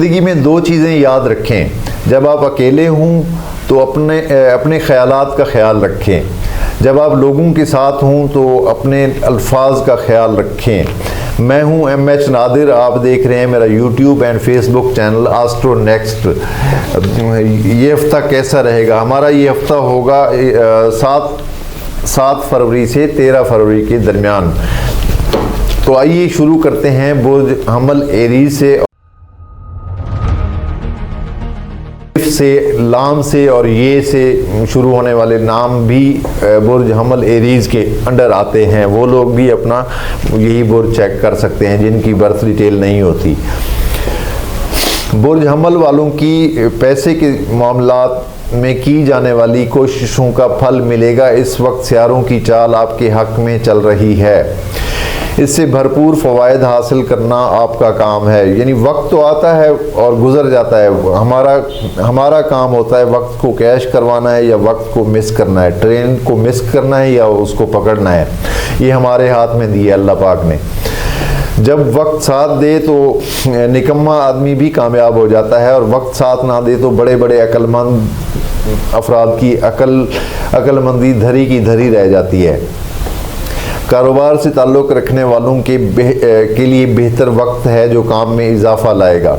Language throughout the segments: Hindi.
ज़िंदगी में दो चीज़ें याद रखें। जब आप अकेले हों तो अपने ख़यालात का ख्याल रखें। जब आप लोगों के साथ हों तो अपने अल्फाज का ख्याल रखें। मैं हूं MH नादिर, आप देख रहे हैं मेरा YouTube and Facebook channel astro next. ये हफ्ता कैसा रहेगा? हमारा ये हफ्ता होगा 7 फरवरी से 13 फरवरी के दरमियान। तो आइए शुरू करते हैं बुर्ज हमल एरीज से लाम से और ये से शुरू होने वाले नाम भी बुर्ज हमल एरीज के अंडर आते हैं। वो लोग भी अपना यही बुर्ज चेक कर सकते हैं जिनकी बर्थ डिटेल नहीं होती। बुर्ज हमल वालों की पैसे के मामलात में की जाने वाली कोशिशों का फल मिलेगा। इस वक्त सियारों की चाल आपके हक में चल रही है। इससे भरपूर फ़वायद हासिल करना आपका काम है। यानी वक्त तो आता है और गुज़र जाता है। हमारा काम होता है वक्त को कैश करवाना है या वक्त को मिस करना है, ट्रेन को मिस करना है या उसको पकड़ना है। ये हमारे हाथ में दिया अल्लाह पाक ने। जब वक्त साथ दे तो निकम्मा आदमी भी कामयाब हो जाता है, और वक्त साथ ना दे तो बड़े बड़े अक्लमंद अफराद की अक्लमंदी धरी की धरी रह जाती है। कारोबार से ताल्लुक़ रखने वालों के लिए बेहतर वक्त है जो काम में इजाफ़ा लाएगा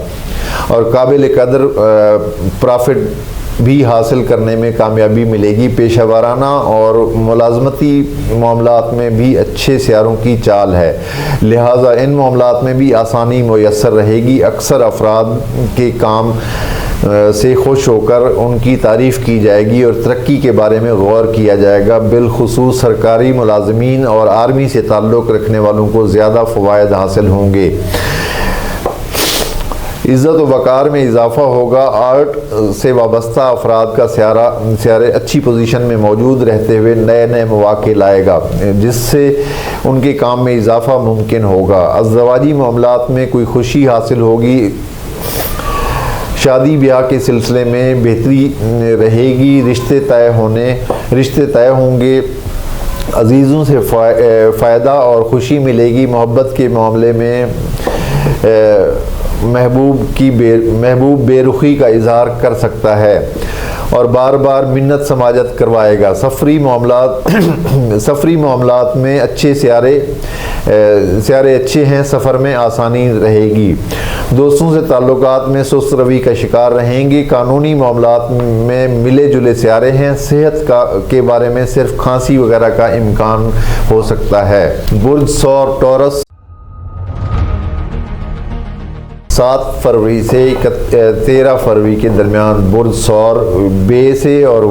और काबिल कदर प्रॉफिट भी हासिल करने में कामयाबी मिलेगी। पेशा वाराना और मुलाजमती मामलात में भी अच्छे सियारों की चाल है, लिहाजा इन मामलात में भी आसानी मुयस्सर रहेगी। अक्सर अफराद के काम से खुश होकर उनकी तारीफ़ की जाएगी और तरक्की के बारे में गौर किया जाएगा। बिलखुसूस सरकारी मुलाजमीन और आर्मी से ताल्लुक़ रखने वालों को ज़्यादा फ़वायद हासिल होंगे। इज़्ज़त व वक़ार में इजाफ़ा होगा। आर्ट से वाबस्ता अफराद का सियारे अच्छी पोजीशन में मौजूद रहते हुए नए नए मौक़े लाएगा, जिससे उनके काम में इजाफ़ा मुमकिन होगा। अज़दवाजी मामलात में कोई खुशी हासिल होगी। शादी ब्याह के सिलसिले में बेहतरी रहेगी। रिश्ते तय होंगे। अजीज़ों से फ़ायदा और खुशी मिलेगी। मोहब्बत के मामले में महबूब बेरुखी का इजहार कर सकता है और बार बार मिन्नत समाजत करवाएगा। सफरी मामलात में अच्छे सियारे अच्छे हैं। सफ़र में आसानी रहेगी। दोस्तों से ताल्लुकात में सुस्त रवि का शिकार रहेंगे। कानूनी मामलात में मिले जुले सियारे हैं। सेहत के बारे में सिर्फ खांसी वगैरह का इम्कान हो सकता है। बुर्ज सौर टॉरस 7 फरवरी से 13 फरवरी के दरमियान बुर्ज सौर बे से और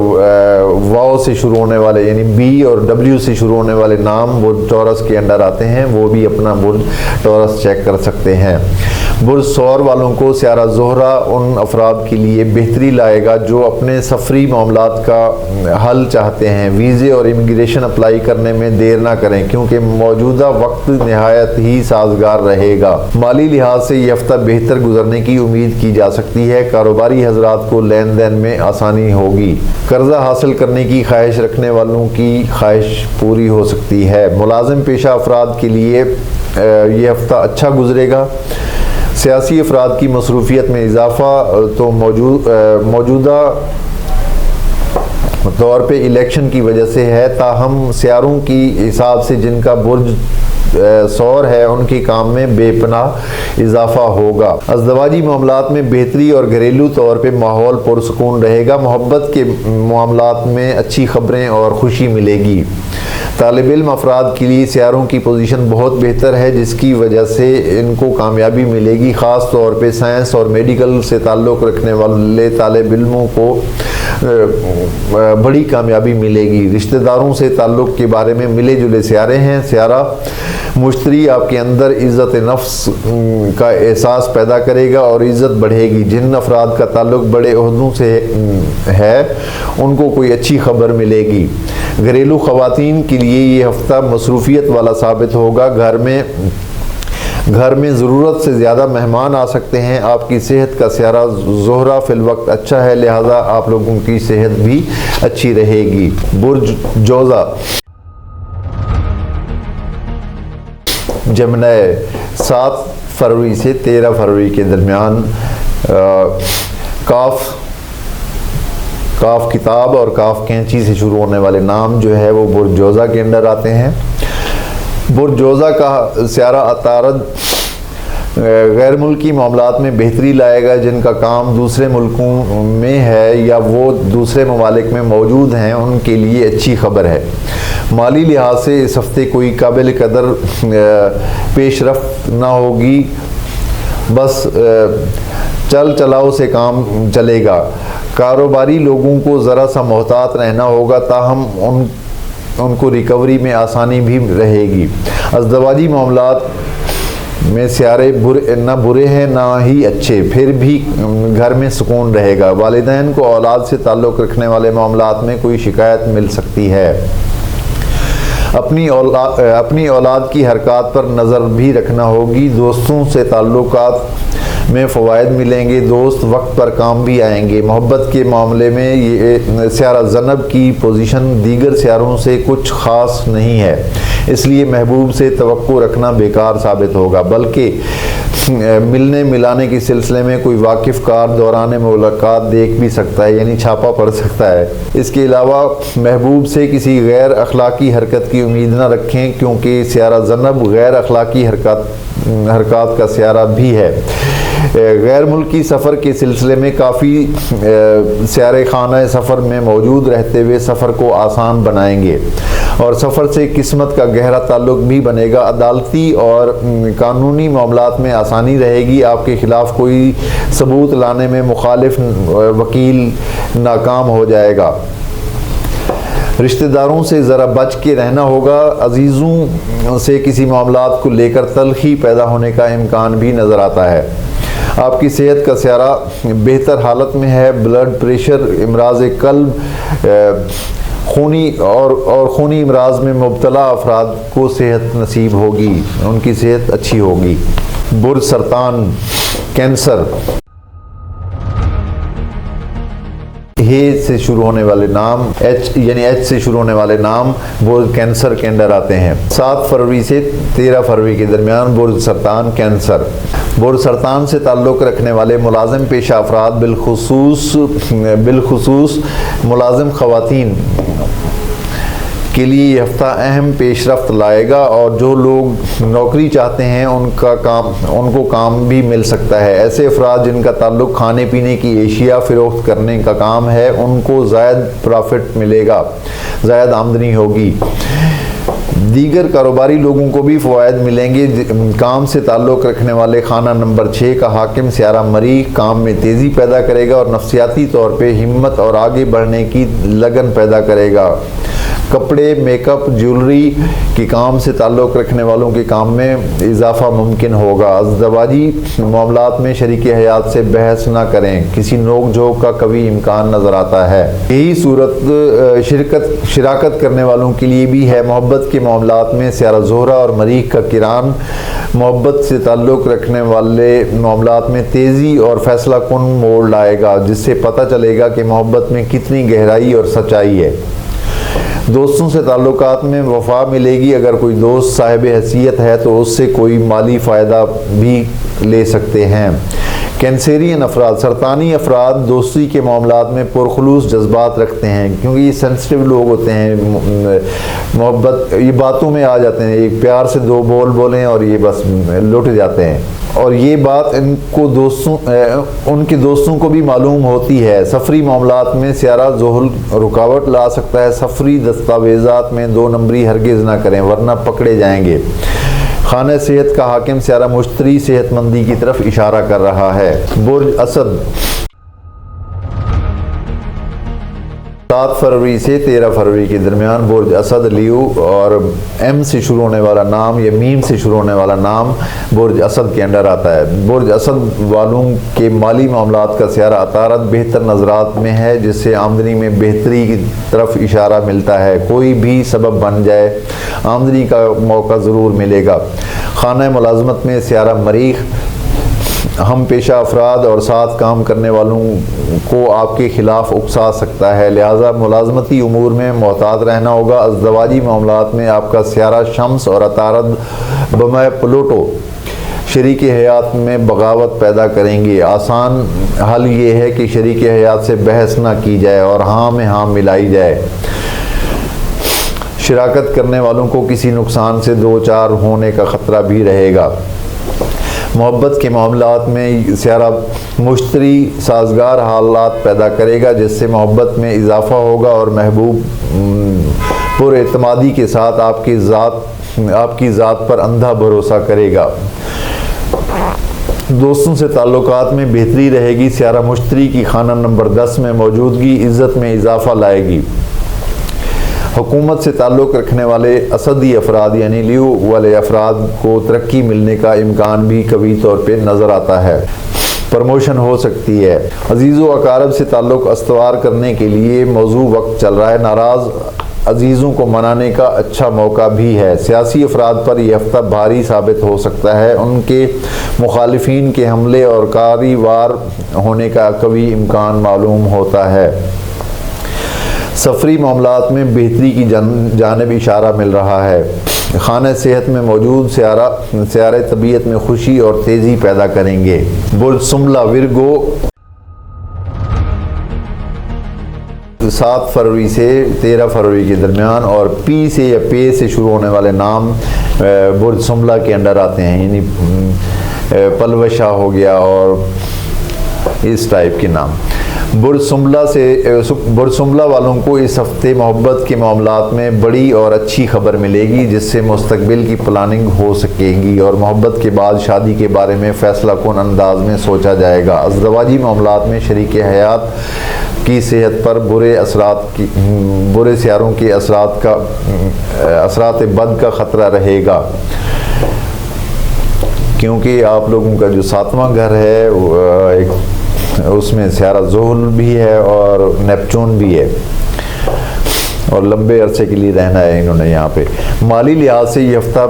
वाओ से शुरू होने वाले यानी बी और डब्ल्यू से शुरू होने वाले नाम बुर्ज टॉरस के अंडर आते हैं। वो भी अपना बुर्ज टॉरस चेक कर सकते हैं। बुर्ज सौर वालों को सियारा ज़ोहरा उन अफराद के लिए बेहतरी लाएगा जो अपने सफरी मामलात का हल चाहते हैं। वीज़े और इमिग्रेशन अप्लाई करने में देर ना करें क्योंकि मौजूदा वक्त नहायत ही साजगार रहेगा। माली लिहाज से यह हफ्ता बेहतर गुजरने की उम्मीद की जा सकती है। कारोबारी हजरात को लेन देन में आसानी होगी। कर्जा हासिल करने की ख्वाहिश रखने वालों की ख्वाहिश पूरी हो सकती है। मुलाजिम पेशा अफराद के लिए ये हफ्ता अच्छा गुजरेगा। सियासी अफराद की मसरूफियत में इजाफ़ा तो मौजूदा तौर पे इलेक्शन की वजह से है, ताहम सियारों की हिसाब से जिनका बुर्ज सौर है उनके काम में बेपनाह इजाफा होगा। अज़दवाजी मामलात में बेहतरी और घरेलू तौर पे माहौल पुरसुकून रहेगा। मोहब्बत के मामलात में अच्छी खबरें और खुशी मिलेगी। तालिब इल्म अफराद के लिए सियारों की पोजीशन बहुत बेहतर है जिसकी वजह से इनको कामयाबी मिलेगी। ख़ास तौर पे साइंस और मेडिकल से ताल्लुक़ रखने वाले तालिब इल्मों को बड़ी कामयाबी मिलेगी। रिश्तेदारों से ताल्लुक़ के बारे में मिले जुले सियारे हैं। सियारा मुश्तरी आपके अंदर इज़्ज़त नफ्स का एहसास पैदा करेगा और इज़्ज़त बढ़ेगी। जिन अफराद का ताल्लुक़ बड़े ओहदों से है उनको कोई अच्छी खबर मिलेगी। घरेलू ख़वातीन के लिए ये हफ्ता मसरूफियत वाला साबित होगा। घर में ज़रूरत से ज़्यादा मेहमान आ सकते हैं। आपकी सेहत का सियारा ज़ोहरा फिलवक्त अच्छा है, लिहाजा आप लोगों की सेहत भी अच्छी रहेगी। बुर्ज जोज़ा जमनाय 7 फरवरी से 13 फरवरी के दरमियान काफ किताब और काफ कैंची से शुरू होने वाले नाम जो है वो बुर्ज जोज़ा के अंडर आते हैं। बुर्ज जोज़ा का स्यारा अतारद गैर मुल्की मामलात में बेहतरी लाएगा। जिनका काम दूसरे मुल्कों में है या वो दूसरे ममालिक में मौजूद हैं उनके लिए अच्छी खबर है। माली लिहाज से इस हफ्ते कोई काबिल कदर पेशरफ्त ना होगी, बस चल चलाओ से काम चलेगा। कारोबारी लोगों को ज़रा सा मोहतात रहना होगा, ताहम उनको रिकवरी में आसानी भी रहेगी। अज़दवाजी मामलात में स्यारे ना बुरे हैं ना ही अच्छे, फिर भी घर में सुकून रहेगा। वालिदैन को औलाद से ताल्लुक़ रखने वाले मामलात में कोई शिकायत मिल सकती है। अपनी औलाद की हरकत पर नज़र भी रखना होगी। दोस्तों से ताल्लुकात में फ़वाइद मिलेंगे, दोस्त वक्त पर काम भी आएंगे। मोहब्बत के मामले में ये स्यारा ज़नब की पोजीशन दीगर स्यारों से कुछ ख़ास नहीं है, इसलिए महबूब से तवक्को रखना बेकार साबित होगा, बल्कि मिलने मिलाने के सिलसिले में कोई वाकिफ़ कार दौरान मुलाकात देख भी सकता है, यानी छापा पड़ सकता है। इसके अलावा महबूब से किसी गैर अखलाकी हरकत की उम्मीद न रखें, क्योंकि स्यारा ज़नब गैर अखलाकी हरकत का स्यारा भी है। गैर मुल्की सफ़र के सिलसिले में काफ़ी स्यारे खाना सफ़र में मौजूद रहते हुए सफ़र को आसान बनाएंगे और सफ़र से किस्मत का गहरा ताल्लुक भी बनेगा। अदालती और कानूनी मामलात में आसानी रहेगी। आपके ख़िलाफ़ कोई सबूत लाने में मुखालिफ वकील नाकाम हो जाएगा। रिश्तेदारों से ज़रा बच के रहना होगा। अजीज़ों से किसी मामलात को लेकर तलखी पैदा होने का इम्कान भी नज़र आता है। आपकी सेहत का स्यारा बेहतर हालत में है। ब्लड प्रेशर, इमराज़ कल्ब, खूनी इमराज में मुब्तला अफराद को सेहत नसीब होगी, उनकी सेहत अच्छी होगी। बुर्ज सरतान कैंसर हे से शुरू होने वाले नाम, एच से शुरू होने वाले नाम बुर्ज कैंसर के अंडर आते हैं। 7 फरवरी से 13 फरवरी के दरमियान बुर्ज सरतान कैंसर। बुर्ज सरतान से ताल्लुक़ रखने वाले मुलाजिम पेशा अफराद बिलखुसूस मुलाजिम ख़वातीन के लिए यह हफ्ता अहम पेशरफ्त लाएगा और जो लोग नौकरी चाहते हैं उनको काम भी मिल सकता है। ऐसे अफराद जिनका ताल्लुक़ खाने पीने की एशिया फ़रोख्त करने का काम है उनको ज़ायद प्रॉफिट मिलेगा, ज़ायद आमदनी होगी। दीगर कारोबारी लोगों को भी फ़वाइद मिलेंगे। काम से ताल्लुक़ रखने वाले खाना नंबर 6 का हाकिम स्यारा मरीख काम में तेज़ी पैदा करेगा और नफ्सियाती तौर पे हिम्मत और आगे बढ़ने की लगन पैदा करेगा। कपड़े, मेकअप, ज्वेलरी के काम से ताल्लुक़ रखने वालों के काम में इजाफा मुमकिन होगा। अज़दवाजी मामलात में शरीक हयात से बहस ना करें, किसी नोक झोंक का कभी इम्कान नज़र आता है। यही सूरत शिराकत करने वालों के लिए भी है। मोहब्बत के मामलात में स्यारा ज़ोहरा और मरीख का किरान मोहब्बत से ताल्लुक़ रखने वाले मामलात में तेज़ी और फैसला कुन मोड़ लाएगा, जिससे पता चलेगा कि मोहब्बत में कितनी गहराई और सच्चाई है। दोस्तों से ताल्लुकात में वफा मिलेगी। अगर कोई दोस्त साहिब हैसियत है तो उससे कोई माली फ़ायदा भी ले सकते हैं। कैंसेरियन अफराद, सरतानी अफराद दोस्ती के मामलात में पुरखलूस जज्बात रखते हैं, क्योंकि ये सेंसिटिव लोग होते हैं। मोहब्बत ये बातों में आ जाते हैं, एक प्यार से 2 बोल बोलें और ये बस लुट जाते हैं, और ये बात उनके दोस्तों को भी मालूम होती है। सफरी मामलात में स्यारा ज़ोहल रुकावट ला सकता है। सफरी दस्तावेज़ात में 2 नंबरी हरगिज़ ना करें वरना पकड़े जाएंगे। खाने सेहत का हाकिम स्यारा मुश्तरी सेहतमंदी की तरफ इशारा कर रहा है। बुर्ज असद 7 फरवरी से 13 फरवरी के दरमियान बुर्ज असद लियो और एम से शुरू होने वाला नाम या मीम से शुरू होने वाला नाम बुर्ज असद के अंडर आता है। बुर्ज असद वालों के माली मामलात का स्यारा अतारत बेहतर नज़रात में है, जिससे आमदनी में बेहतरी की तरफ इशारा मिलता है। कोई भी सबब बन जाए आमदनी का मौका ज़रूर मिलेगा। खाना मुलाजमत में स्यारा मरीख हम पेशा अफराद और साथ काम करने वालों को आपके ख़िलाफ़ उकसा सकता है, लिहाजा मुलाजमती उमूर में मोहतात रहना होगा। अज़दवाजी मामलात में आपका स्यारा शम्स और अतारद बमय प्लूटो शरीक हयात में बगावत पैदा करेंगे। आसान हल ये है कि शरीक हयात से बहस ना की जाए और हाँ में हाँ मिलाई जाए। शिराकत करने वालों को किसी नुकसान से दो चार होने का ख़तरा भी रहेगा। मोहब्बत के मामलात में सियारा मुश्तरी साजगार हालात पैदा करेगा, जिससे मोहब्बत में इजाफ़ा होगा और महबूब पुरएतमादी के साथ आपकी ज़ात पर अंधा भरोसा करेगा। दोस्तों से ताल्लुकात में बेहतरी रहेगी। सियारा मुश्तरी की खाना नंबर 10 में मौजूदगी इज़्ज़त में इजाफ़ा लाएगी। हुकूमत से ताल्लुक़ रखने वाले असदी अफराद यानी लियू वाले अफराद को तरक्की मिलने का इम्कान भी कभी तौर पे नज़र आता है। प्रमोशन हो सकती है। अजीज़ो अकारब से ताल्लुक़ अस्तवार करने के लिए मौजू वक्त चल रहा है। नाराज़ अजीज़ों को मनाने का अच्छा मौका भी है। सियासी अफराद पर यह हफ्ता भारी साबित हो सकता है। उनके मुखालिफिन के हमले और कारीवार होने का कभी इम्कान मालूम होता है। सफरी मामलात में बेहतरी की जानिब इशारा मिल रहा है। खाना सेहत में मौजूद सियारे तबीयत में खुशी और तेज़ी पैदा करेंगे। बुर्ज सुमला विरगो 7 फरवरी से 13 फरवरी के दरमियान और पी से या पे से शुरू होने वाले नाम बुर्ज सुमला के अंडर आते हैं, यानी पलवशा हो गया और इस टाइप के नाम। बुर्ज सुमला वालों को इस हफ्ते मोहब्बत के मामलात में बड़ी और अच्छी खबर मिलेगी, जिससे मुस्तकबिल की प्लानिंग हो सकेगी और मोहब्बत के बाद शादी के बारे में फ़ैसला कुन अंदाज में सोचा जाएगा। अज़दवाजी मामलात में शरीक हयात की सेहत पर बुरे सियारों के असरात बद का ख़तरा रहेगा, क्योंकि आप लोगों का जो 7वां घर है उसमें सियारा ज़ुहल भी है और नेपचून भी है और लंबे अरसे के लिए रहना है इन्होंने यहाँ पे। माली लिहाज से ये हफ्ता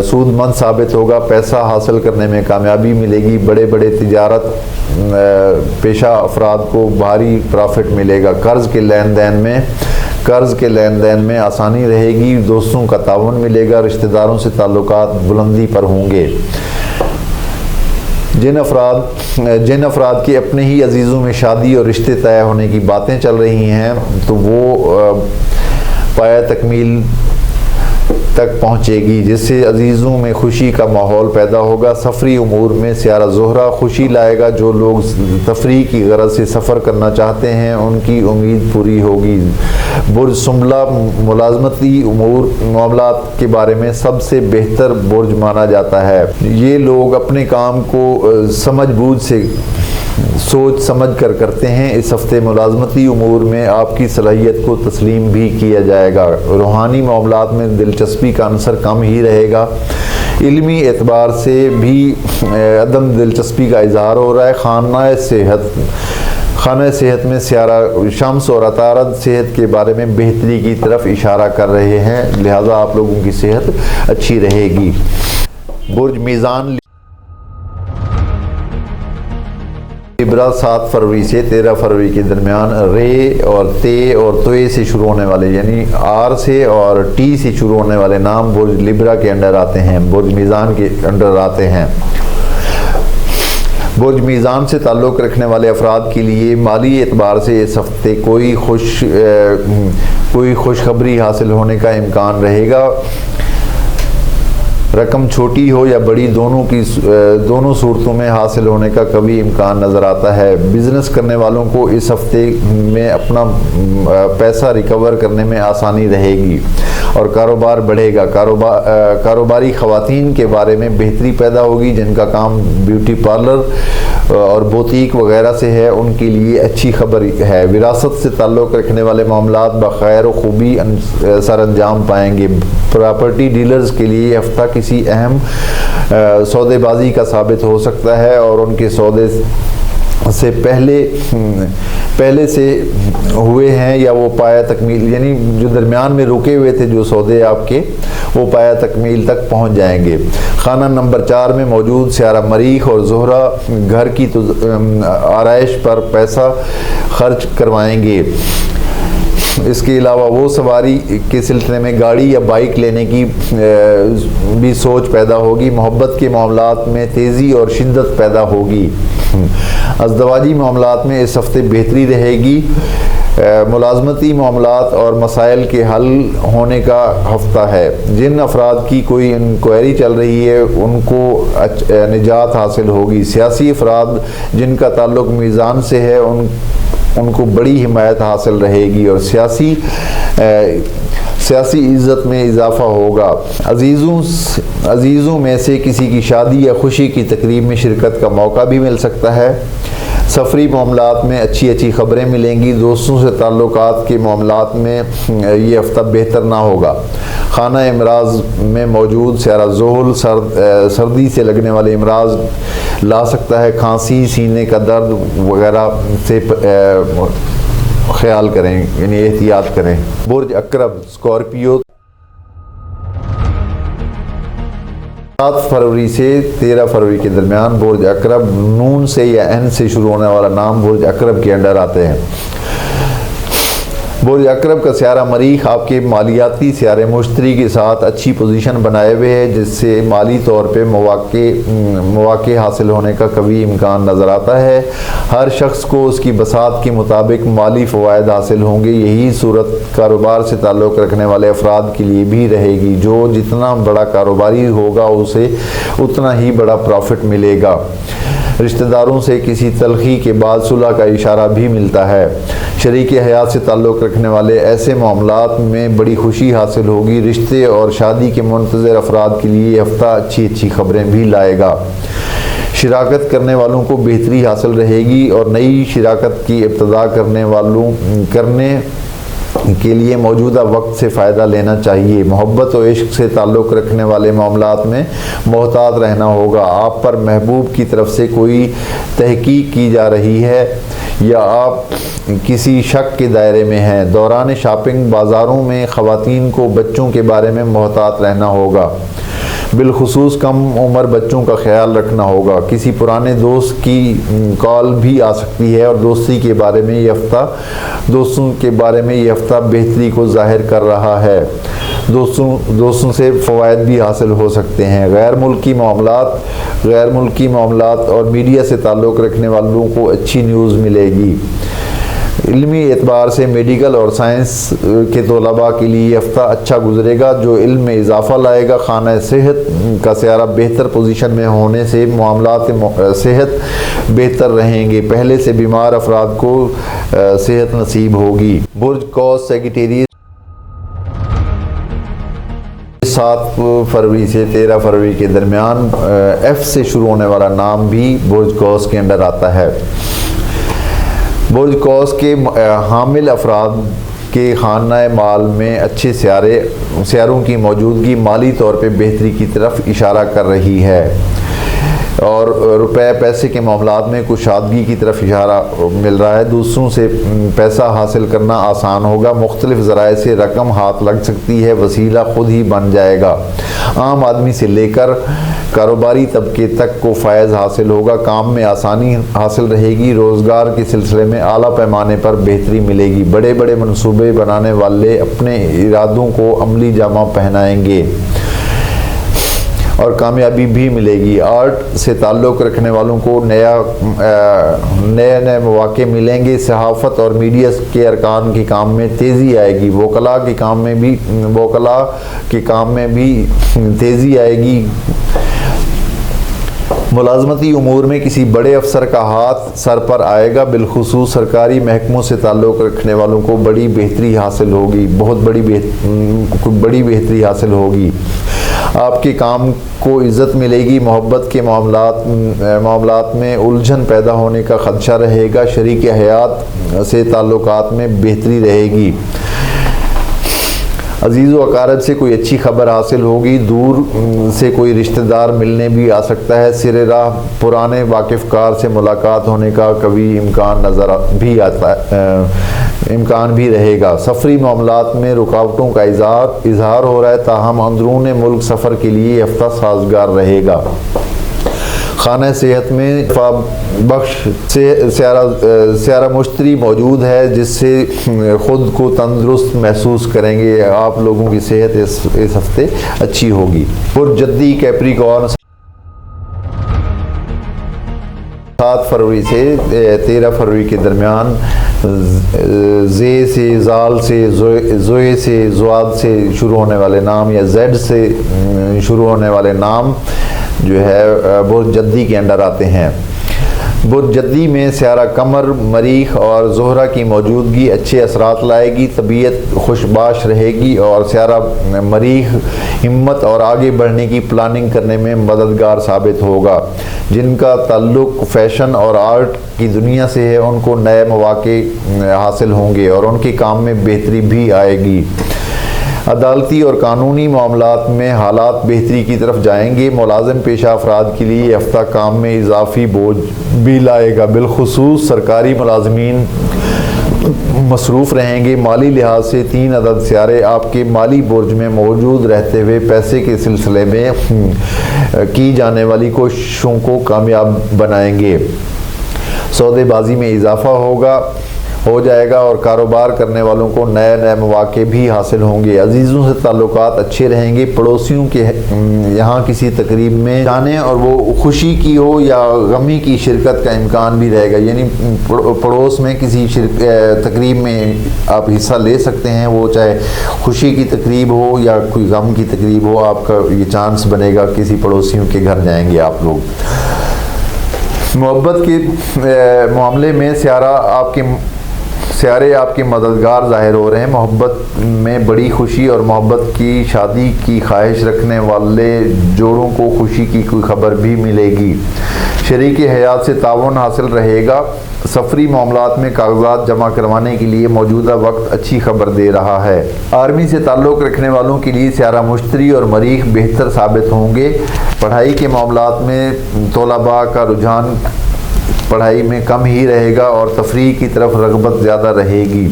सूदमंद साबित होगा। पैसा हासिल करने में कामयाबी मिलेगी। बड़े बड़े तिजारत पेशा अफराद को भारी प्रॉफिट मिलेगा। कर्ज़ के लेन देन में आसानी रहेगी। दोस्तों का ताउन मिलेगा। रिश्तेदारों से ताल्लुकात बुलंदी पर होंगे। जिन अफराद के अपने ही अजीज़ों में शादी और रिश्ते तय होने की बातें चल रही हैं, तो वो पाया तकमील तक पहुँचेगी, जिससे अजीज़ों में खुशी का माहौल पैदा होगा। सफरी उमूर में सियारा ज़ोहरा खुशी लाएगा। जो लोग तफरीह की गरज से सफ़र करना चाहते हैं, उनकी उम्मीद पूरी होगी। बुर्ज सुमला मुलाजमती उमूर मामलात के बारे में सबसे बेहतर बुर्ज माना जाता है। ये लोग अपने काम को समझ बूझ से सोच समझ कर करते हैं। इस हफ्ते मुलाजमती उमूर में आपकी सलाहियत को तस्लीम भी किया जाएगा। रूहानी मामलात में दिलचस्पी का अंसर कम ही रहेगा। इल्मी एतबार से भी अदम दिलचस्पी का इजहार हो रहा है। खाना सेहत में सियारा शम्स और अतारद सेहत के बारे में बेहतरी की तरफ इशारा कर रहे हैं, लिहाजा आप लोगों की सेहत अच्छी रहेगी। बुर्ज मीज़ान लिब्रा 7 फरवरी से 13 फरवरी के दरमियान रे और ते और तोए से शुरू होने वाले, यानी आर से और टी से शुरू होने वाले नाम बुर्ज लिब्रा के अंडर आते हैं, बुर्ज मीज़ान के अंडर आते हैं। बुर्ज मीज़ान से ताल्लुक़ रखने वाले अफराद के लिए माली एतबार से इस हफ्ते कोई खुशखबरी हासिल होने का इम्कान रहेगा। रकम छोटी हो या बड़ी, दोनों सूरतों में हासिल होने का कभी इम्कान नज़र आता है। बिज़नेस करने वालों को इस हफ्ते में अपना पैसा रिकवर करने में आसानी रहेगी और कारोबार बढ़ेगा। कारोबारी ख़वातीन के बारे में बेहतरी पैदा होगी। जिनका काम ब्यूटी पार्लर और बुटीक वगैरह से है, उनके लिए अच्छी खबर है। विरासत से ताल्लुक़ रखने वाले मामलात बखैर व खूबी सर अंजाम पाएंगे। प्रॉपर्टी डीलर्स के लिए हफ्ता किसी अहम सौदेबाजी का साबित हो सकता है और उनके सौदे से पहले से हुए हैं या वो पाया तकमील, यानी जो दरमियान में रुके हुए थे जो सौदे आपके, वो पाया तकमील तक पहुंच जाएंगे। खाना नंबर 4 में मौजूद सियारा मरीख और ज़ोहरा घर की आराइश पर पैसा खर्च करवाएंगे। इसके अलावा वो सवारी के सिलसिले में गाड़ी या बाइक लेने की भी सोच पैदा होगी। मोहब्बत के मामलात में तेज़ी और शिद्दत पैदा होगी। अज़दवाजी मामलात में इस हफ्ते बेहतरी रहेगी। मुलाजमती मामलात और मसाइल के हल होने का हफ्ता है। जिन अफराद की कोई इंक्वायरी चल रही है उनको निजात हासिल होगी। सियासी अफराद जिनका ताल्लुक़ मीज़ान से है उनको बड़ी हिमायत हासिल रहेगी और सियासी इज़्ज़त में इजाफ़ा होगा। अजीज़ों में से किसी की शादी या खुशी की तकरीब में शिरकत का मौका भी मिल सकता है। सफरी मामलात में अच्छी ख़बरें मिलेंगी। दोस्तों से ताल्लुकात के मामलात में ये हफ्ता बेहतर ना होगा। खाना इमराज में मौजूद स्यारा ज़ोहल सर्दी से लगने वाले इमराज ला सकता है। खांसी, सीने का दर्द वगैरह से ख्याल करें, यानी एहतियात करें। बुर्ज अकरब स्कॉर्पियो 7 फरवरी से 13 फरवरी के दरमियान बुर्ज अकरब नून से या एन से शुरू होने वाला नाम बुर्ज अकरब के अंडर आते हैं। बुर्ज अकरब का स्यारा मरीख आपके मालियाती स्यारे मुश्तरी के साथ अच्छी पोजीशन बनाए हुए है, जिससे माली तौर पे मौके हासिल होने का कभी इम्कान नज़र आता है। हर शख्स को उसकी बसात के मुताबिक माली फ़वाइद हासिल होंगे। यही सूरत कारोबार से ताल्लुक़ रखने वाले अफराद के लिए भी रहेगी। जो जितना बड़ा कारोबारी होगा उसे उतना ही बड़ा प्रॉफिट मिलेगा। रिश्तेदारों से किसी तलखी के बाद सुलह का इशारा भी मिलता है। शरीक हयात से ताल्लुक़ रखने वाले ऐसे मामलात में बड़ी खुशी हासिल होगी। रिश्ते और शादी के मुंतज़िर अफराद के लिए हफ्ता अच्छी खबरें भी लाएगा। शिराकत करने वालों को बेहतरी हासिल रहेगी और नई शिराकत की इब्तिदा करने के लिए मौजूदा वक्त से फ़ायदा लेना चाहिए। मोहब्बत और इश्क से ताल्लुक़ रखने वाले मामलात में मोहतात रहना होगा। आप पर महबूब की तरफ से कोई तहकीक की जा रही है या आप किसी शक के दायरे में हैं। दौरान शॉपिंग बाज़ारों में ख़वातीन को बच्चों के बारे में मोहतात रहना होगा। बिलखुसूस कम उम्र बच्चों का ख्याल रखना होगा। किसी पुराने दोस्त की कॉल भी आ सकती है और दोस्तों के बारे में ये हफ्ता बेहतरी को जाहिर कर रहा है। दोस्तों से फ़वाइद भी हासिल हो सकते हैं। गैर मुल्की मामलात और मीडिया से ताल्लुक़ रखने वालों को अच्छी न्यूज़ मिलेगी। इल्मी एतबार से मेडिकल और साइंस के तलबा के लिए हफ्ता अच्छा गुजरेगा, जो इल्म में इजाफ़ा लाएगा। खाना सेहत का स्यारा बेहतर पोजीशन में होने से मामलात सेहत बेहतर रहेंगे। पहले से बीमार अफराद को सेहत नसीब होगी। बुर्ज कौस सेक्रेटेरिएट 7 फरवरी से 13 फरवरी के दरमियान एफ से शुरू होने वाला नाम भी बुर्ज कौस के अंडर आता है। बुर्ज कौस के हामिल अफराद के खाना माल में अच्छे स्यारों की मौजूदगी माली तौर पे बेहतरी की तरफ इशारा कर रही है और रुपए पैसे के मामलात में कुशादगी की तरफ इशारा मिल रहा है। दूसरों से पैसा हासिल करना आसान होगा। मुख्तलिफ ज़राए से रकम हाथ लग सकती है, वसीला खुद ही बन जाएगा। आम आदमी से लेकर कारोबारी तबके तक को फ़ायज़ हासिल होगा। काम में आसानी हासिल रहेगी। रोज़गार के सिलसिले में आला पैमाने पर बेहतरी मिलेगी। बड़े बड़े मनसूबे बनाने वाले अपने इरादों को अमली जामा पहनाएंगे और कामयाबी भी मिलेगी। आर्ट से ताल्लुक़ रखने वालों को नए मौके मिलेंगे। सहाफ़त और मीडिया के अरकान के काम में तेज़ी आएगी। वकला के काम में भी तेज़ी आएगी। मुलाजमती उमूर में किसी बड़े अफसर का हाथ सर पर आएगा। बिलखुसूस सरकारी महकमों से ताल्लुक़ रखने वालों को बड़ी बेहतरी हासिल होगी। बहुत बड़ी बेहतरी हासिल होगी। आपके काम को इज़्ज़त मिलेगी। मोहब्बत के मामलात में उलझन पैदा होने का ख़दशा रहेगा। शरीक हयात से ताल्लुकात में बेहतरी रहेगी। अजीज़ व अकारब से कोई अच्छी खबर हासिल होगी। दूर से कोई रिश्तेदार मिलने भी आ सकता है। सिरे राह पुराने वाकिफ़कार से मुलाकात होने का कभी इम्कान भी रहेगा। सफरी मामलात में रुकावटों का इजहार हो रहा है, ताहम अंदरून मुल्क सफ़र के लिए हफ्ता साजगार रहेगा। खाना सेहत में बख्श से स्यारा मुश्तरी मौजूद है, जिससे ख़ुद को तंदुरुस्त महसूस करेंगे। आप लोगों की सेहत इस हफ्ते अच्छी होगी। बुर्ज जद्दी कैप्रिकॉर्न 7 फरवरी से 13 फरवरी के दरमियान जे से, जाल से, जोए से, ज़ुआद से शुरू होने वाले नाम या जेड से शुरू होने वाले नाम जो है बुर्ज जद्दी के अंडर आते हैं। बुर्ज जद्दी में स्यारा कमर, मरीख और ज़ोहरा की मौजूदगी अच्छे असरात लाएगी। तबीयत खुशबाश रहेगी और स्यारा मरीख हिम्मत और आगे बढ़ने की प्लानिंग करने में मददगार साबित होगा। जिनका ताल्लुक़ फ़ैशन और आर्ट की दुनिया से है, उनको नए मौक़े हासिल होंगे और उनके काम में बेहतरी भी आएगी। अदालती और कानूनी मामलात में हालात बेहतरी की तरफ जाएंगे। मुलाजिम पेशा अफराद के लिए हफ्ता काम में इजाफी बोझ भी लाएगा। बिलखुसूस सरकारी मुलाजमीन मसरूफ़ रहेंगे। माली लिहाज से 3 अदद सियारे आपके माली बुर्ज में मौजूद रहते हुए पैसे के सिलसिले में की जाने वाली कोशिशों को कामयाब बनाएंगे। सौदेबाजी में इजाफा हो जाएगा और कारोबार करने वालों को नए मौके भी हासिल होंगे। अजीज़ों से ताल्लुकात अच्छे रहेंगे। पड़ोसियों के यहाँ किसी तकरीब में जाने और वो खुशी की हो या गमी की शिरकत का इम्कान भी रहेगा। यानी पड़ोस में किसी तकरीब में आप हिस्सा ले सकते हैं, वो चाहे खुशी की तकरीब हो या कोई गम की तकरीब हो, आपका ये चांस बनेगा किसी पड़ोसियों के घर जाएंगे आप लोग। मोहब्बत के मामले में स्यारे आपके मददगार ज़ाहिर हो रहे हैं। मोहब्बत में बड़ी खुशी और मोहब्बत की शादी की ख्वाहिश रखने वाले जोड़ों को खुशी की कोई खबर भी मिलेगी। शरीक हयात से ताउन हासिल रहेगा। सफरी मामलात में कागजात जमा करवाने के लिए मौजूदा वक्त अच्छी खबर दे रहा है। आर्मी से ताल्लुक़ रखने वालों के लिए स्यारा मुश्तरी और मरीख बेहतर साबित होंगे। पढ़ाई के मामलात में तलबा का रुझान पढ़ाई में कम ही रहेगा और तफरीह की तरफ रग़बत ज़्यादा रहेगी।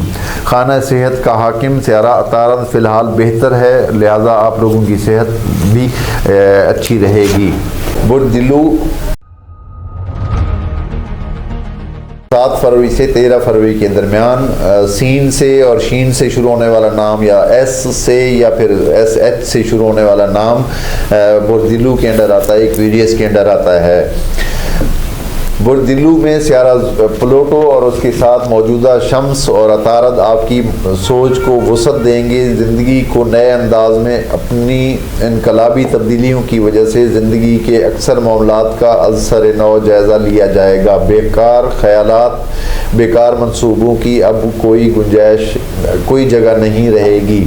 खाना सेहत का हाकिम स्यारा अतारद फ़िलहाल बेहतर है, लिहाजा आप लोगों की सेहत भी अच्छी रहेगी। बुर्ज दिल्लू 7 फरवरी से 13 फरवरी के दरमियान सीन से और शीन से शुरू होने वाला नाम या एस से या फिर SH से शुरू होने वाला नाम बुर्ज दिल्लू के अंडर आता है, एक्वेरियस के अंडर आता है। बुर्ज दिल्लू में स्यारा प्लूटो और उसके साथ मौजूदा शम्स और अतारद आपकी सोच को वसअत देंगे। ज़िंदगी को नए अंदाज में अपनी इनकलाबी तब्दीलियों की वजह से ज़िंदगी के अक्सर मामलात का असर नौ जायज़ा लिया जाएगा। बेकार ख़यालात, बेकार मंसूबों की अब कोई जगह नहीं रहेगी।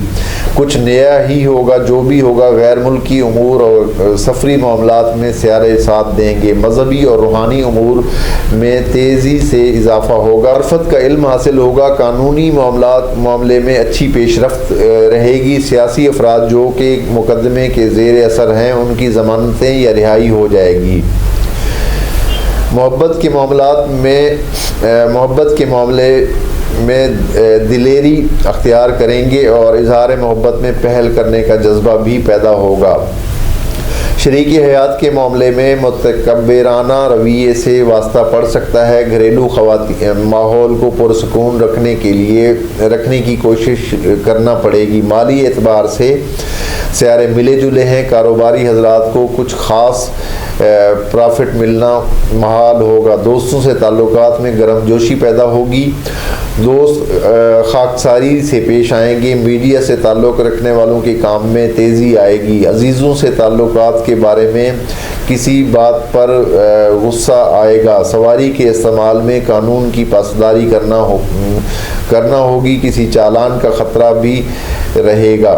कुछ नया ही होगा। जो भी होगा गैर मुल्की उमूर और सफरी मामलात में स्यारे साथ देंगे। मजहबी और रूहानी उमूर में तेज़ी से इजाफा होगा। अरफत का इल्म हासिल होगा। कानूनी मामले में अच्छी पेशरफ्त रहेगी। सियासी अफराद जो कि मुकदमे के ज़ेर असर हैं, उनकी ज़मानतें या रिहाई हो जाएगी। मोहब्बत के मामले में दिलेरी अख्तियार करेंगे और इजहार मोहब्बत में पहल करने का जज्बा भी पैदा होगा। शरीकी हयात के मामले में मुतकब्बिराना रवैये से वास्ता पड़ सकता है। घरेलू माहौल को पुरसकून रखने की कोशिश करना पड़ेगी। माली एतबार से स्यारे मिले जुले हैं। कारोबारी हजरात को कुछ ख़ास प्रॉफिट मिलना महाल होगा। दोस्तों से ताल्लुकात में गर्मजोशी पैदा होगी। दोस्त खाकसारी से पेश आएंगे। मीडिया से ताल्लुक़ रखने वालों के काम में तेज़ी आएगी। अजीज़ों से ताल्लुकात के बारे में किसी बात पर गुस्सा आएगा। सवारी के इस्तेमाल में कानून की पासदारी करना होगी। किसी चालान का ख़तरा भी रहेगा।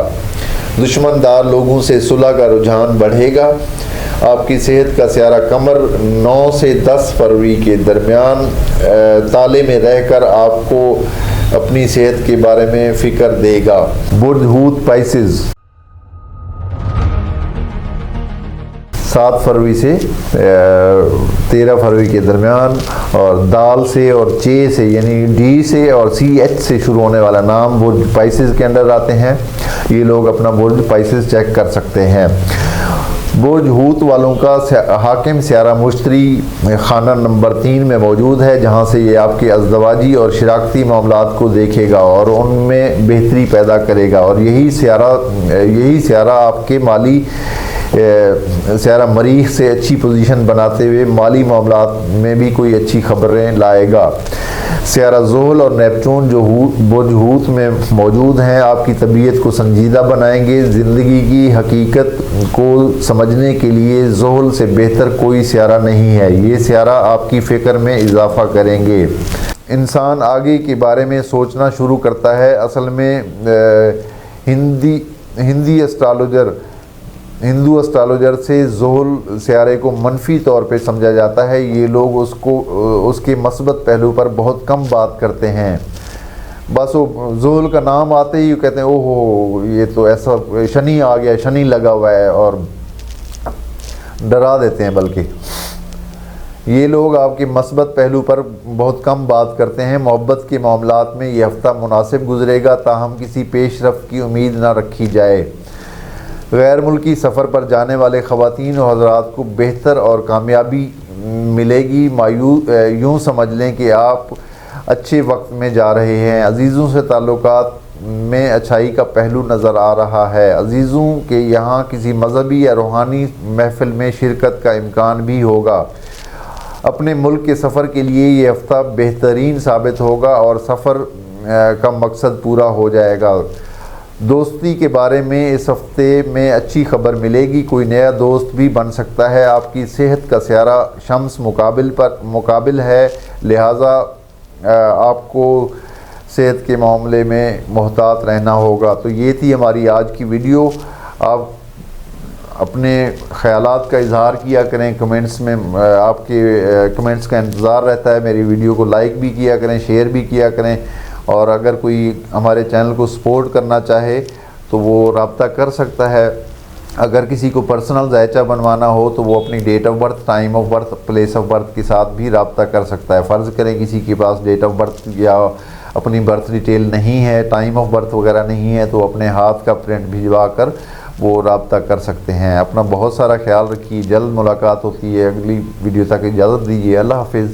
दुश्मनदार लोगों से सुलह का रुझान बढ़ेगा। आपकी सेहत का स्यारा कमर 9 से 10 फरवरी के दरमियान ताले में रहकर आपको अपनी सेहत के बारे में फ़िक्र देगा। बुर्ज हूत पाइसेस 7 फरवरी से 13 फरवरी के दरमियान और दाल से और चे से यानी डी से और CH से शुरू होने वाला नाम बुर्ज पाइसेस के अंडर आते हैं। ये लोग अपना बुर्ज पाइसेस चेक कर सकते हैं। बुर्ज हूत वालों का हाकिम स्यारा मुश्तरी खाना नंबर 3 में मौजूद है, जहां से ये आपके अज़दवाजी और शराकती मामलात को देखेगा और उनमें बेहतरी पैदा करेगा। और यही स्यारा आपके माली स्यारा मरीख से अच्छी पोजीशन बनाते हुए माली मामलात में भी कोई अच्छी खबरें लाएगा। स्यारा ज़ोहल और नेपचून जो बुर्ज हूत में मौजूद हैं आपकी तबीयत को संजीदा बनाएंगे। ज़िंदगी की हकीकत को समझने के लिए ज़ोहल से बेहतर कोई स्यारा नहीं है। ये स्यारा आपकी फ़िक्र में इजाफ़ा करेंगे। इंसान आगे के बारे में सोचना शुरू करता है। असल में हिंदू एस्ट्रोलॉजर से ज़ोहल स्यारे को मनफी तौर पे समझा जाता है। ये लोग उसके मस्बत पहलू पर बहुत कम बात करते हैं। बस वो ज़ोहल का नाम आते ही कहते हैं ओहो ये तो ऐसा शनि आ गया, शनि लगा हुआ है, और डरा देते हैं। बल्कि ये लोग आपके मस्बत पहलू पर बहुत कम बात करते हैं। मोहब्बत के मामलात में ये हफ़्ता मुनासिब गुजरेगा, ताहम किसी पेशरफ की उम्मीद ना रखी जाए। गैर मुल्की सफ़र पर जाने वाले ख़वातीन और हज़रात को बेहतर और कामयाबी मिलेगी। यूँ समझ लें कि आप अच्छे वक्त में जा रहे हैं। अजीज़ों से ताल्लुकात में अच्छाई का पहलू नज़र आ रहा है। अजीज़ों के यहाँ किसी मजहबी या रूहानी महफ़िल में शिरकत का इम्कान भी होगा। अपने मुल्क के सफ़र के लिए ये हफ़्ता बेहतरीन साबित होगा और सफ़र का मकसद पूरा हो जाएगा। दोस्ती के बारे में इस हफ्ते में अच्छी खबर मिलेगी। कोई नया दोस्त भी बन सकता है। आपकी सेहत का स्यारा शम्स मुकाबिल है, लिहाजा आपको सेहत के मामले में मोहतात रहना होगा। तो ये थी हमारी आज की वीडियो। आप अपने ख़यालात का इजहार किया करें कमेंट्स में, आपके कमेंट्स का इंतज़ार रहता है। मेरी वीडियो को लाइक भी किया करें, शेयर भी किया करें, और अगर कोई हमारे चैनल को सपोर्ट करना चाहे तो वो रब्ता कर सकता है। अगर किसी को पर्सनल जायचा बनवाना हो तो वो अपनी date of birth, time of birth, place of birth के साथ भी रब्ता कर सकता है। फ़र्ज़ करें किसी के पास डेट ऑफ बर्थ या अपनी बर्थ डिटेल नहीं है, टाइम ऑफ बर्थ वगैरह नहीं है, तो अपने हाथ का प्रिंट भिजवा कर वो रब्ता कर सकते हैं। अपना बहुत सारा ख्याल रखिए। जल्द मुलाकात होती है। अगली वीडियो तक इजाज़त दीजिए। अल्लाह हाफिज़।